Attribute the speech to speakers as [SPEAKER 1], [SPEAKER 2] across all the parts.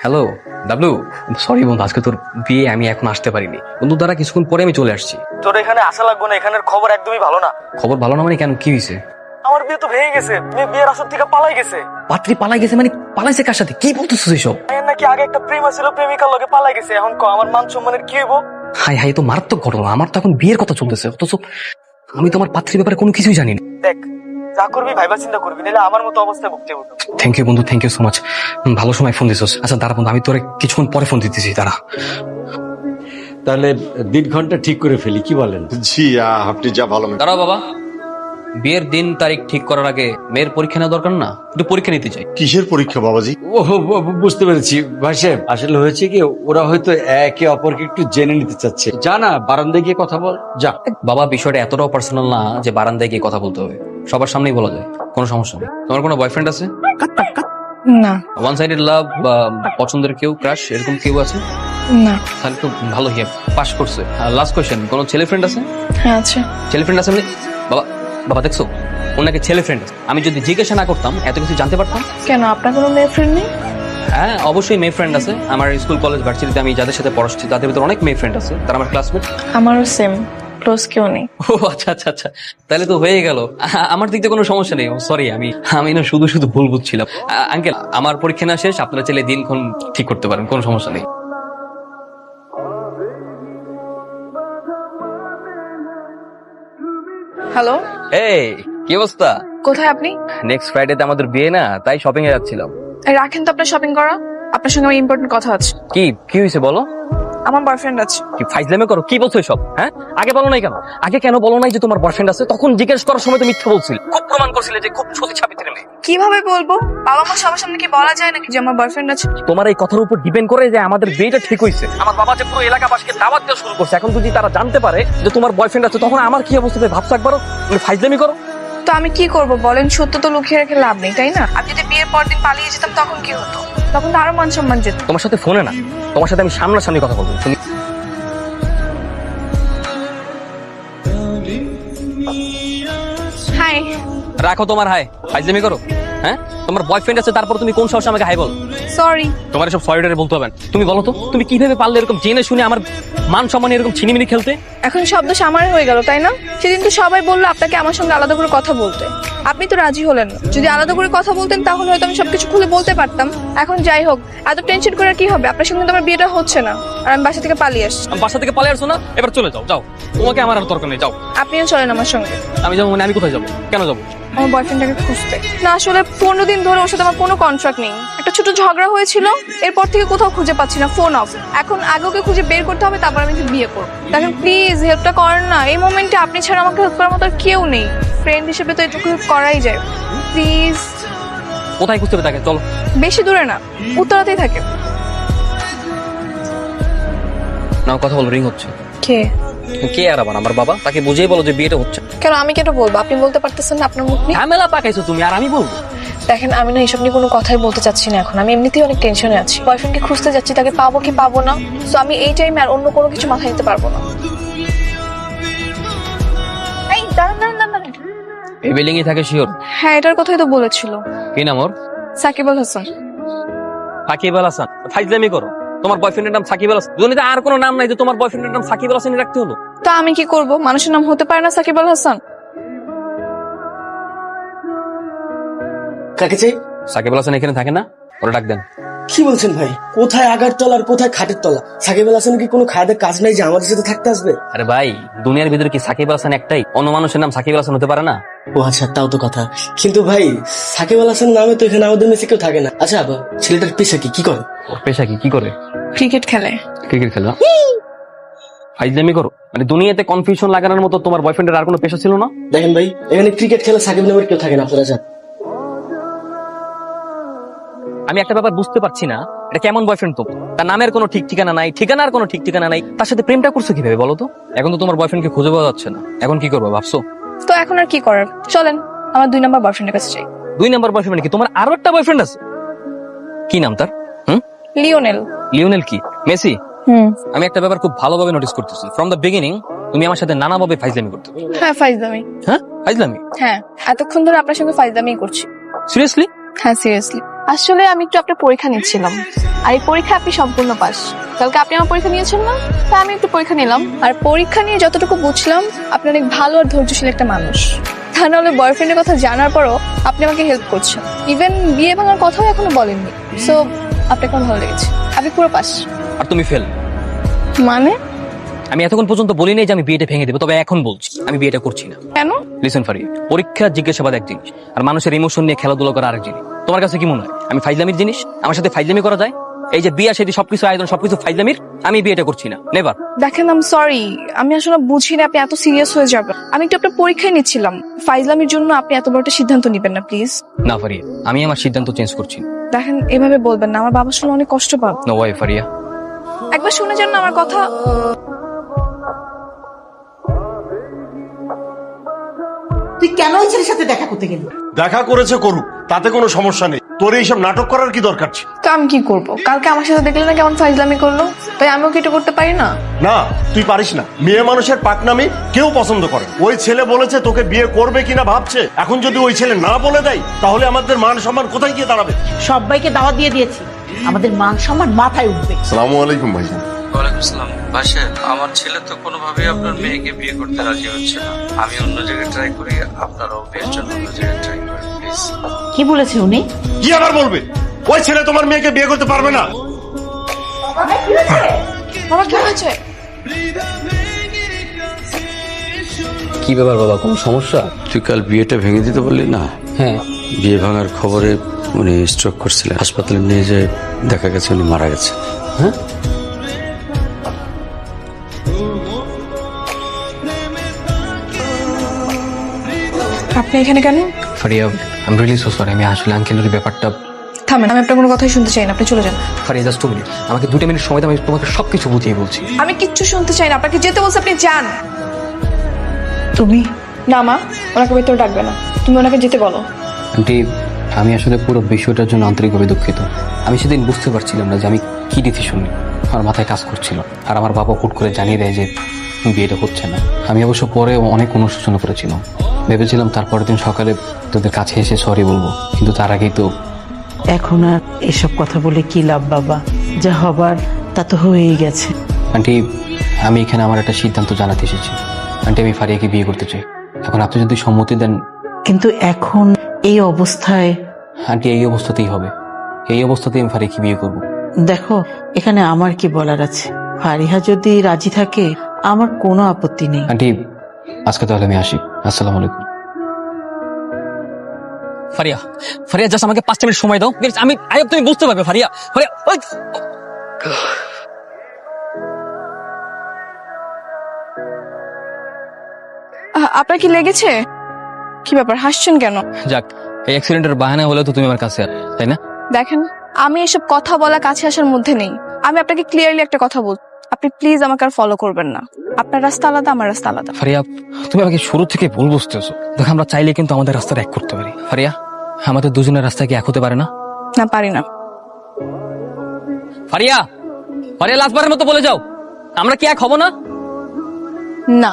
[SPEAKER 1] Hello W, sorry বন্ধু, আজকে তোর বিয়ে আমি এখন আসতে পারিনি বন্ধু, দ্বারা কিছুক্ষণ পরে আমি চলে আসছি।
[SPEAKER 2] তোর এখানে আসা লাগবে না, এখানের খবর একদমই ভালো না।
[SPEAKER 1] খবর ভালো না মানে কেন, কি হয়েছে?
[SPEAKER 2] আমার বিয়ে তো ভেঙে গেছে, মেয়ে বিয়ের আসর থেকে পালাই গেছে।
[SPEAKER 1] পাত্রী পালাই গেছে মানে পালাইছে কার সাথে, কি বলতেছিস এসব?
[SPEAKER 2] এর নাকি আগে একটা প্রেম ছিল, প্রেমিকার লগে পালাই গেছে। এখন আমার মান সম্মানের কি হইব?
[SPEAKER 1] হাই হাই, তো মারাত্মক ঘটনা। আমার তো এখন বিয়ের কথা চলতেছে, অথচ আমি তোমার পাত্রীর ব্যাপারে কোনো কিছুই জানি না।
[SPEAKER 2] দেখ, যা করবি ভাইবা চিন্তা করবি, নাহলে আমার মতো অবস্থায় ভুগতে হতো।
[SPEAKER 1] থ্যাংক ইউ বন্ধু, থ্যাংক ইউ সো মাচ। ভালো সময় ফোন দিছিস। আচ্ছা দাঁড়া বন্ধু, আমি তোরে কিছুক্ষণ পরে ফোন দিতেছি, দাঁড়া।
[SPEAKER 3] তাহলে দিন ঘন্টা ঠিক করে ফেলি, কি বলেন?
[SPEAKER 4] জি আপনি যা ভালো মনে-
[SPEAKER 1] দাঁড়াও বাবা, বিয়ের দিন তারিখ ঠিক করার আগে মেয়ের পরীক্ষা নেওয়া দরকার না? একটু পরীক্ষা নিতে চাই।
[SPEAKER 4] কিসের পরীক্ষা বাবাজি?
[SPEAKER 3] ও বুঝতে পেরেছি ভাই সাহেব, আসলে হয়েছে কি, ওরা হয়তো একে অপরকে একটু জেনে নিতে চাচ্ছে। জানা বারান্দায় গিয়ে কথা বল যা।
[SPEAKER 1] বাবা, বিষয়টা এতটাও পার্সোনাল না যে বারান্দায় গিয়ে কথা বলতে হবে, সবার সামনেই বলা যায়, কোনো সমস্যা নেই। তোমার কোনো বয়ফ্রেন্ড আছে?
[SPEAKER 5] না
[SPEAKER 1] ওয়ান সাইডেড লাভ বা পছন্দের কেউ, ক্রাশ এরকম কেউ আছে?
[SPEAKER 5] না।
[SPEAKER 1] তাহলে তো ভালো, হিয়া পাস করছে। লাস্ট কোয়েশ্চেন, কোনো ছেলে ফ্রেন্ড আছে?
[SPEAKER 5] হ্যাঁ আছে।
[SPEAKER 1] ছেলে ফ্রেন্ড আছে মানে? বাবা বাবা দেখছো, ওনাকে ছেলে ফ্রেন্ড আছে। আমি যদি জিজ্ঞাসা না করতাম এত কিছু জানতে পারতাম?
[SPEAKER 5] কেন, আপনার কোনো মেয়ে ফ্রেন্ড নেই?
[SPEAKER 1] হ্যাঁ অবশ্যই মেয়ে ফ্রেন্ড আছে। আমার স্কুল কলেজ ভার্সিটিতে আমি যাদের সাথে পড়াচ্ছি তাদের ভিতরে অনেক মেয়ে ফ্রেন্ড আছে, তারা আমার ক্লাসমেট।
[SPEAKER 5] আমারও সেম, ক্লোজ কেউ নেই।
[SPEAKER 1] ও আচ্ছা আচ্ছা আচ্ছা, তাহলে তো হয়ে গেল। আমার দিক থেকে কোনো সমস্যা নেই। সরি, আমি না শুধু শুধু ভুল বুঝছিলাম। আঙ্কেল, আমার পরীক্ষা না শেষ, আপনারা চাইলে দিনক্ষণ ঠিক করতে পারেন, কোনো সমস্যা নেই।
[SPEAKER 5] হ্যালো,
[SPEAKER 1] এই কি অবস্থা?
[SPEAKER 5] কোথায় আপনি?
[SPEAKER 1] নেক্সট ফ্রাইডেতে আমাদের বিয়ে না, তাই শপিং এ যাচ্ছিলাম।
[SPEAKER 5] রাখেন তো আপনার শপিং করা, আপনার সঙ্গে আমার ইম্পর্টেন্ট কথা আছে।
[SPEAKER 1] কি কি হয়েছে বলো?
[SPEAKER 5] আমার বয়ফ্রেন্ড আছে।
[SPEAKER 1] কি ফাইজলামি করো, কি বলছো এসব? হ্যাঁ আগে বলো নাই কেন? আগে কেন বলো নাই যে তোমার বয়ফ্রেন্ড আছে? তখন জিজ্ঞেস করার সময় তো মিথ্যা বলছিলে, খুব প্রমাণ করছিলে যে খুব সতী সাবিত্রী মেয়ে।
[SPEAKER 5] কিভাবে বলবো? বাবা মা সবার সামনে কি বলা যায় নাকি যে আমার বয়ফ্রেন্ড আছে?
[SPEAKER 1] তোমার এই কথার উপর ডিপেন্ড করে যে আমাদের বিয়েটা ঠিক হয়েছে। আমার বাবা যে পুরো এলাকাবাসীকে দাওয়াত দেওয়া শুরু করছে, এখন যদি তারা জানতে পারে যে তোমার বয়ফ্রেন্ড আছে, তখন আমার কি অবস্থা হবে ভাবছো একবারও? তুমি ফাইজলামি করো।
[SPEAKER 5] তো আমি কি করব বলেন? সত্য তো লুকিয়ে রেখে লাভ নেই, তাই না? আমি যদি বিয়ের পর দিন পালিয়ে যেতাম তখন কি হতো? তখন তো আরো মান সম্মান যেত।
[SPEAKER 1] তোমার সাথে ফোনে না, তোমার সাথে আমি সামনাসামনি কথা বলবো। তুমি
[SPEAKER 5] হাই।
[SPEAKER 1] রাখো তোমার হাই, ফাইজলামি করো। হ্যাঁ তোমার বয়ফ্রেন্ড আছে, তারপর তুমি কোন সাহসে আমাকে হাই বলো?
[SPEAKER 5] সরি।
[SPEAKER 1] তোমার এসব সরিডারে বলতে হবে না। তুমি বলো তো, তুমি কিভাবে পারলে এরকম জেনে শুনে আমার মান সম্মানে এরকম ছিনিমিনি খেলতে?
[SPEAKER 5] এখন শব্দ সামার হয়ে গেল, তাই না? সেদিন তো সবাই বললো আপনাকে আমার সঙ্গে আলাদা করে কথা বলতে, আপনি তো রাজি হলেন না। যদি আলাদা করে কথা বলতেন তাহলে হয়তো আমি সবকিছু খুলে বলতে পারতাম। এখন যাই হোক, এত টেনশন করে কি হবে? আপনার সঙ্গে তো আমার বিয়েটা হচ্ছে না, আর আমি বাসা থেকে পালিয়ে আসছি।
[SPEAKER 1] আমি বাসা থেকে পালিয়ে আসছো না, এবার চলে যাও, যাও। তোমাকে আমার আর দরকার নেই, যাও।
[SPEAKER 5] আপনিও চলেন আমার সঙ্গে।
[SPEAKER 1] আমি যাবো মানে? আমি কোথায় যাবো, কেন যাবো?
[SPEAKER 5] আমার বয়ফ্রেন্ডটাকে খুঁজতে। না আসলে 15 দিন ধরে ওর সাথে আমার কোনো কন্ট্রাক্ট নেই। একটা ছোট ঝগড়া হয়েছিল, এরপর থেকে কোথাও খুঁজে পাচ্ছি না, ফোন অফ। এখন আগে ওকে খুঁজে বের করতে হবে, তারপর আমি বিয়ে করবো। দেখেন প্লিজ হেল্পটা করেন না। এই মোমেন্টে আপনি ছাড়া আমাকে হেল্প করার মতো আর কেউ নেই। ফ্রেন্ড হিসেবে তো এটুকু হেল্প করাই যায়, প্লিজ।
[SPEAKER 1] কোথায় খুঁজতে হবে তাকে, চলো।
[SPEAKER 5] বেশি দূরে না, উত্তরাতেই থাকে।
[SPEAKER 1] না কথা বলো, রিং হচ্ছে।
[SPEAKER 5] কে?
[SPEAKER 1] কে আর আবার আমার বাবা? তাকে বুঝিয়ে বলো যে বিয়েটা হচ্ছে।
[SPEAKER 5] কেন আমি কেন বলবো? আপনি বলতে পারতেছেন না আপনার মুখ নিয়ে?
[SPEAKER 1] ঝামেলা পাকাইছো তুমি, আর আমি বলবো?
[SPEAKER 5] দেখেন আমি না এসব নিয়ে কোনো কথাই বলতে চাচ্ছি না এখন। আমি এমনিতেই অনেক টেনশনে আছি। বয়ফ্রেন্ডকে খুঁজতে যাচ্ছি, তাকে পাবো কি পাবো না। তো আমি এই টাইমে আর অন্য কোনো কিছু মাথায় নিতে পারবো না। এই দাঁড়ান দাঁড়ান দাঁড়ান।
[SPEAKER 1] এই বিল্ডিং এ থাকে শিওর?
[SPEAKER 5] হ্যাঁ এটার কথাই তো বলেছিল।
[SPEAKER 1] কি নাম ওর?
[SPEAKER 5] সাকিব আল হাসান।
[SPEAKER 1] সাকিব আল হাসান? ফাইজলামি করো। তোমার বয়ফ্রেন্ডের নাম সাকিব আল হাসান, দুনিয়াতে আর কোনো নাম নাই যে তোমার বয়ফ্রেন্ডের নাম সাকিব আল হাসান রাখতে হলো?
[SPEAKER 5] তো আমি কি করব? মানুষের নাম হতে পারে না সাকিব আল হাসান?
[SPEAKER 6] কাকে চাই?
[SPEAKER 1] সাকিব আল হাসান এখানে থাকে না? ওরা ডাক দেন।
[SPEAKER 6] কি বলছেন ভাই? কোথায় আগার তলা আর কোথায় খাটের তলা? সাকিব আল হাসান কি কোনো খাদের কাজ নাই যে আমাদের সাথে থাকতে আসবে?
[SPEAKER 1] আরে ভাই, দুনিয়ার ভিতরে কি সাকিব আল হাসান একটাই? অন্য মানুষের নাম সাকিব আল হাসান হতে পারে না?
[SPEAKER 6] ও আচ্ছা, তাও তো কথা। কিন্তু ভাই সাকিব আল হাসান নামে তো এখানে আমাদের মেসে কেউ থাকে না। আচ্ছা আবার ছেলেটার পেশা কি, কি করে?
[SPEAKER 1] ওর পেশা কি, কি করে?
[SPEAKER 5] ক্রিকেট খেলে।
[SPEAKER 1] ক্রিকেট খেলা? ফাইজলামি করো। মানে দুনিয়াতে কনফিউশন লাগানোর মতো তোমার বয়ফ্রেন্ডের আর কোনো পেশা ছিল না?
[SPEAKER 6] দেখেন ভাই, এখানে ক্রিকেট খেলা সাকিব নামের কেউ থাকে না, আপনারা জান।
[SPEAKER 1] আমি একটা ব্যাপার বুঝতে পারছি না, এটা কেমন বয়ফ্রেন্ড তো? তার নামের কোনো ঠিক ঠিকানা নাই, ঠিকানার কোনো ঠিক ঠিকানা নাই, তার সাথে প্রেমটা করছো কিভাবে বলো তো? এখন তো তোমার বয়ফ্রেন্ডকে খুঁজে পাওয়া যাচ্ছে না, এখন কি করবো ভাবছো?
[SPEAKER 5] তো এখন আর কি করার? চলেন আমার 2 নম্বর বয়ফ্রেন্ডের কাছে যাই।
[SPEAKER 1] 2 নম্বর বয়ফ্রেন্ড কি? তোমার আরো একটা বয়ফ্রেন্ড আছে? কি নাম তার?
[SPEAKER 5] লিওনেল।
[SPEAKER 1] লিওনেল কি মেসি?
[SPEAKER 5] হুম।
[SPEAKER 1] আমি একটা ব্যাপার খুব ভালোভাবে নোটিস করতেছি, ফ্রম দ্য বিগিনিং তুমি আমার সাথে নানাভাবে ফাইজলামি করতে।
[SPEAKER 5] হ্যাঁ ফাইজলামি।
[SPEAKER 1] হ্যাঁ ফাইজলামি?
[SPEAKER 5] হ্যাঁ এতক্ষণ ধরে আপনার সঙ্গে ফাইজলামি করছি।
[SPEAKER 1] সিরিয়াসলি?
[SPEAKER 5] হ্যাঁ সিরিয়াসলি। আসলে আমি একটু আপনার পরীক্ষা নিচ্ছিলাম, আর এই পরীক্ষা আপনি সম্পূর্ণ পাস। কালকে আপনি আমার পরীক্ষা নিয়েছেন না, তাই আমি একটু পরীক্ষা নিলাম। আর পরীক্ষা নিয়ে যতটুকু বুঝলাম, আপনি অনেক ভালো আর ধৈর্যশীল একটা মানুষ। তা নাহলে বয়ফ্রেন্ডের কথা জানার পরও আপনি আমাকে হেল্প করছেন, ইভেন বিয়ে ভাঙার কথাও এখনো বলেননি। সো আপনাকে আমার ভালো লেগেছে, আপনি পুরো পাস।
[SPEAKER 1] আর তুমি ফেল।
[SPEAKER 5] মানে?
[SPEAKER 1] আমি এতক্ষণ পর্যন্ত বলি নাই যে আমি বিয়েটা ভেঙে দেবো, তবে এখন বলছি আমি বিয়েটা করছি না।
[SPEAKER 5] কেন?
[SPEAKER 1] লিসেন ফারিয়া, পরীক্ষা জিজ্ঞাসাবাদ এক জিনিস, আর মানুষের ইমোশন নিয়ে খেলাধুলা করা আরেক জিনিস। তোমার কাছে কি মনে হয় আমি ফাইজলামির জিনিস? আমার সাথে ফাইজলামি করা যায়? এই যে বিয়ে সেটি সবকিছু আয়োজন সবকিছু ফাইজলামির, আমি বিয়েটা করছি না, নেভার।
[SPEAKER 5] দেখেন, আম সরি, আমি আসলে বুঝি না আপনি এত সিরিয়াস হয়ে যাবেন। আমি একটু আপনার পরীক্ষায় নিচ্ছিলাম, ফাইজলামির জন্য আপনি এত বড় একটা সিদ্ধান্ত নিবেন না প্লিজ।
[SPEAKER 1] না ফারিয়া, আমি আমার সিদ্ধান্ত চেঞ্জ করছি না।
[SPEAKER 5] দেখেন, এভাবে বলবেন না, আমার বাবা শুনে অনেক কষ্ট পাবে।
[SPEAKER 1] No way Faria.
[SPEAKER 5] একবার শুনে যান না আমার কথা।
[SPEAKER 7] তুই কেন ওই ছেলের সাথে দেখা করতে গেলি?
[SPEAKER 4] দেখা করেছে করুক, তাতে কোনো সমস্যা নেই। তোর এইসব নাটক করার কি দরকার ছিল?
[SPEAKER 5] তো আমি কি করব? কালকে আমার সাথে দেখলে না কেমন ফাইজলামি করলো, তাই আমিও কি এটা করতে পারি না?
[SPEAKER 4] না, তুই পারিস না। মেয়ে মানুষের পাকনামি কেউ পছন্দ করে। ওই ছেলে বলেছে তোকে বিয়ে করবে কিনা ভাবছে। এখন যদি ওই ছেলে না বলে দেয়, তাহলে আমাদের মান সম্মান কোথায় গিয়ে দাঁড়াবে?
[SPEAKER 7] সবাইকে দাওয়াত দিয়ে দিয়েছি, আমাদের মান সম্মান মাথায় উঠবে।
[SPEAKER 4] আসসালামু আলাইকুম ভাইজান।
[SPEAKER 8] ওয়ালাইকুম আসসালাম। বাসের আমার ছেলে তো কোনোভাবেই আপনার মেয়েকে বিয়ে করতে রাজি হচ্ছে না। আমি অন্য জায়গায় ট্রাই করি, আপনারাও বিয়ের জন্য অন্য জায়গায় ট্রাই করেন প্লিজ।
[SPEAKER 7] কি বলেছে উনি?
[SPEAKER 4] কি আবার বলবে? ওই ছেলে তোমার মেয়েকে বিয়ে করতে পারবে না।
[SPEAKER 5] বাবা কি হয়েছে?
[SPEAKER 3] কি ব্যাপার বাবা, কোনো সমস্যা? তুই কাল বিয়েটা ভেঙে দিতে বললি না?
[SPEAKER 1] হ্যাঁ,
[SPEAKER 3] বিয়ে ভাঙার খবরে উনি স্ট্রোক করছিলেন, হাসপাতালে নিয়ে যায় দেখা গেছে উনি মারা গেছে। হ্যাঁ,
[SPEAKER 5] আপনি এখানে কেন?
[SPEAKER 1] Faria, I am really so sorry. আমি আসলে আঙ্কেলের ব্যাপারটা।
[SPEAKER 5] থামেন, আমি আপনার কোনো কথাই শুনতে চাই না, আপনি চলে যান।
[SPEAKER 1] ফারিয়া জাস্ট 2 মিনিট, আমাকে 2 মিনিট সময় দাও, আমি তোমাকে সবকিছু বুঝিয়ে বলছি।
[SPEAKER 5] আমি কিচ্ছু শুনতে চাই না, আপনাকে যেতে বলছে, আপনি যান।
[SPEAKER 7] তুমি?
[SPEAKER 5] না মা, ওনাকে ভেতরে ডাকবে না, তুমি ওনাকে যেতে বলো।
[SPEAKER 1] আন্টি, আমি আসলে পুরো বিষয়টার জন্য আন্তরিকভাবে দুঃখিত। আমি সেদিন বুঝতে পারছিলাম না যে আমি কি ডিসিশন নিই, আমার মাথায় কাজ করছিল। আর আমার বাবা হুট করে জানিয়ে দেয় যে বিয়েটা হচ্ছে না। আমি অবশ্য পরে অনেক অনুশোচনা করেছিলাম, ভেবেছিলাম তারপরের দিন সকালে তোদের কাছে এসে সরি বলবো, কিন্তু তার আগেই তো।
[SPEAKER 7] এখন আর এসব কথা বলে কি লাভ বাবা? যা হবার তা তো হয়েই গেছে।
[SPEAKER 1] আন্টি, আমি এখানে আমার একটা সিদ্ধান্ত জানাতে এসেছি। আন্টি, আমি ফারিয়াকে বিয়ে করতে চাই। এখন আপনি যদি সম্মতি দেন।
[SPEAKER 7] কিন্তু এখন এই অবস্থায়?
[SPEAKER 1] আন্টি, এই অবস্থাতেই হবে, এই অবস্থাতেই আমি ফারিয়াকে বিয়ে করবো।
[SPEAKER 7] দেখো, এখানে আমার কি বলার আছে? ফারিহা যদি রাজি থাকে আমার কোনো আপত্তি নেই।
[SPEAKER 1] আন্টি, আজকে তাহলে আমি আসি। আসসালামু আলাইকুম। ফারিয়া, ফারিয়া জাস্ট আমাকে 5 মিনিট সময় দাও, প্লিজ। আমি আইব, তুমি বুঝতে পারবে। ফারিয়া, ফারিয়া, ওই
[SPEAKER 5] আপনার কি লেগেছে? কি ব্যাপার, হাসছেন কেন?
[SPEAKER 1] যাক, এই অ্যাক্সিডেন্টের বাহানা হলে তো তুমি আমার কাছে, তাই না?
[SPEAKER 5] দেখেন, আমি এসব কথা বলা কাছে আসার মধ্যে নেই। আমি আপনাকে ক্লিয়ারলি একটা কথা বল, আপনি প্লিজ আমাকে আর ফলো করবেন না। আপনার রাস্তা আলাদা, আমার রাস্তা আলাদা।
[SPEAKER 1] ফারিয়া, তুমি আমাকে শুরু থেকে ভুল বুঝতেছো। দেখো, আমরা চাইলে কিন্তু আমাদের রাস্তাটা এক করতে পারি। ফারিয়া, আমাদের দুজনের রাস্তা কি এক হতে পারে না?
[SPEAKER 5] না, পারি না।
[SPEAKER 1] ফারিয়া, ফারিয়া, লাস্টবারের মতো বলে যাও, আমরা কি এক হব না?
[SPEAKER 5] না।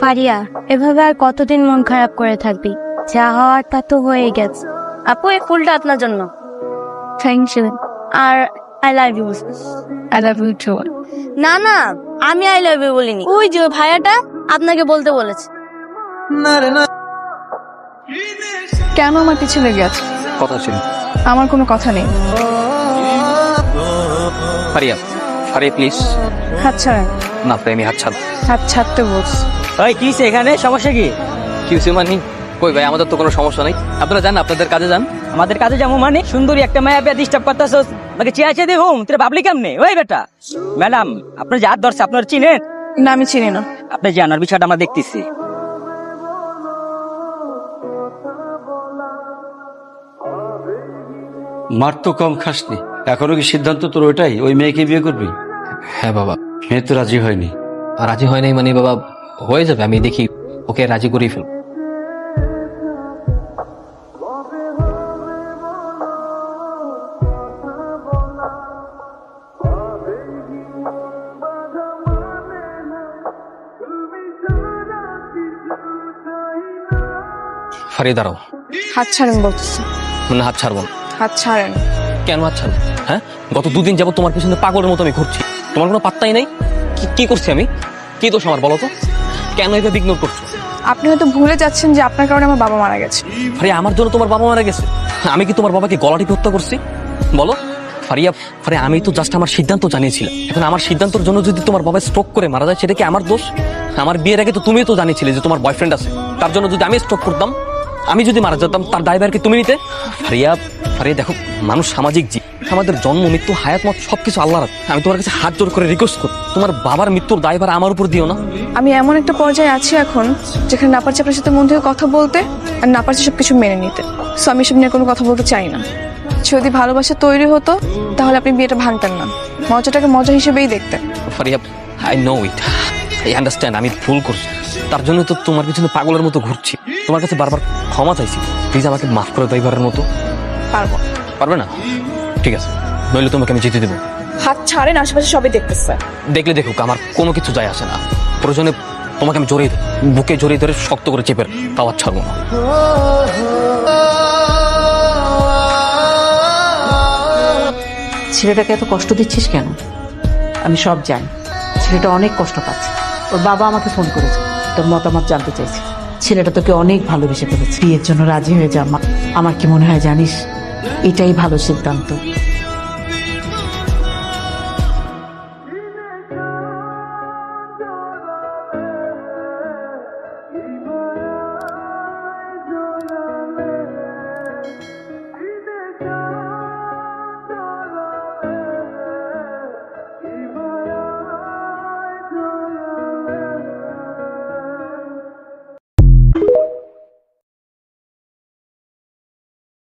[SPEAKER 9] ফারিয়া, এভাবে আর কতদিন মন খারাপ করে থাকবি? যা হওয়ার তা তো হয়ে গেছে। আপু, এই ফুলটা আপনার জন্য। Thank you. আর I love you.
[SPEAKER 5] I love you too.
[SPEAKER 9] না না, আমি আই লাভ ইউ বলিনি, ওই যে ভাইয়াটা আপনাকে বলতে বলেছে।
[SPEAKER 5] কেন আমার পিছনে লেগে আছে?
[SPEAKER 1] কথা ছিল।
[SPEAKER 5] আমার কোনো কথা নেই।
[SPEAKER 1] ফারিয়া, ফারিয়া প্লিজ।
[SPEAKER 5] হাত ছাড়েন।
[SPEAKER 1] না প্রেমী, হাত ছাড়।
[SPEAKER 5] হাত ছাড়তে বলছি।
[SPEAKER 6] ভাই কি এখানে সমস্যা কি?
[SPEAKER 1] কি হয়েছে মানে? কই ভাই, আমাদের তো কোনো সমস্যা নাই। আপনারা যান, আপনাদের কাজে যান।
[SPEAKER 6] আমাদের কাজে যাবো মানে? সুন্দরী একটা মায়া পেয়ে ডিস্টার্ব করতেছস, আমাকে চেয়ে দিয়ে হুম তোরা ভাবলি কেমনে? ওই বেটা ম্যাডাম, আপনার যে হাত ধরছে আপনার চিনেন?
[SPEAKER 5] না, আমি চিনি না।
[SPEAKER 6] আপনি জানার বিষয়টা আমরা দেখতেছি।
[SPEAKER 3] মার তো কম খাসনি, এখনো কি সিদ্ধান্ত তোর ওইটাই, ওই মেয়েকে বিয়ে করবি?
[SPEAKER 1] হ্যাঁ বাবা।
[SPEAKER 3] মেয়ে তো রাজি হয়নি।
[SPEAKER 1] রাজি হয় নাই মানে বাবা, হয়ে যাবে, আমি দেখি ওকে রাজি করেই ফেলব। ফারিয়া দাঁড়াও।
[SPEAKER 5] হাত ছাড়েন বলতেছি।
[SPEAKER 1] না, হাত ছাড়বো না।
[SPEAKER 5] হাত ছাড়েন।
[SPEAKER 1] কেন হাত ছাড়বো? হ্যাঁ, গত 2 দিন যাবত তোমার পিছনে পাগলের মতো আমি ঘুরছি, তোমার কোনো পাত্তাই নাই। কি করছি আমি? কি দোষ আমার বলো তো? কেন এভাবে ইগনোর করছো?
[SPEAKER 5] আপনি হয়তো ভুলে যাচ্ছেন যে আপনার কারণে আমার বাবা মারা গেছে।
[SPEAKER 1] ফারিয়া, আমার জন্য তোমার বাবা মারা গেছে? আমি কি তোমার বাবাকে গলা টিপে হত্যা করছি? বলো ফারিয়া। ফারিয়া, আমি তো জাস্ট আমার সিদ্ধান্ত জানিয়েছিলাম। এখন আমার সিদ্ধান্তের জন্য যদি তোমার বাবা স্ট্রোক করে মারা যায়, সেটা কি আমার দোষ? আমার বিয়ের আগে তো তুমিও তো জানিয়েছিলে যে তোমার বয়ফ্রেন্ড আছে, তার জন্য যদি আমি স্ট্রোক করতাম, আমি যদি মারা যেতাম, তার দায়ভার কি তুমি নিতে? ফারিয়া, ফারিয়া দেখো, মানুষ সামাজিক জীব। আমাদের জন্ম, মৃত্যু, হায়াত, মত সবকিছু আল্লাহর হাতে। আমি তোমার কাছে হাত জোর করে রিকোয়েস্ট করি, তোমার বাবার মৃত্যুর দায়ভার আমার উপর দিও না।
[SPEAKER 5] আমি এমন একটা পর্যায়ে আছি এখন যেখানে না পারছি আপনার সাথে মন থেকে কথা বলতে, আর না পারছি সবকিছু মেনে নিতে। সো আমি সব নিয়ে কোনো কথা বলতে চাই না। যদি ভালোবাসা তৈরি হতো তাহলে আপনি বিয়েটা ভাঙতেন না, মজাটাকে মজা হিসেবেই দেখতেন।
[SPEAKER 1] Faria, I know it, I understand, আমি ভুল করছি। তার জন্য তো তোমার পিছনে পাগলের মতো ঘুরছি। তোমার কাছে বারবার ক্ষমা চাইছি, প্লিজ আমাকে মাফ করে দাও এবারের মতো।
[SPEAKER 5] পারবো।
[SPEAKER 1] পারবে না? ঠিক আছে, নইলে তোমাকে আমি যেতে দেবো।
[SPEAKER 5] হাত ছাড়েন, আশেপাশে সবাই দেখতেছে।
[SPEAKER 1] দেখলে দেখুক, আমার কোনো কিছু যায় আসে না। প্রয়োজনে তোমাকে আমি জড়িয়ে বুকে জড়িয়ে ধরে শক্ত করে চেপে তাও আর ছাড়বো না।
[SPEAKER 7] ছেলেটাকে এত কষ্ট দিচ্ছিস কেন? আমি সব জানি, ছেলেটা অনেক কষ্ট পাচ্ছে। ওর বাবা আমাকে ফোন করেছে, তোর মতামত জানতে চাইছে। ছেলেটা তোকে অনেক ভালোবেসে ফেলেছে, বিয়ের জন্য রাজি হয়ে যা। আমার কি মনে হয় জানিস, এটাই ভালো সিদ্ধান্ত।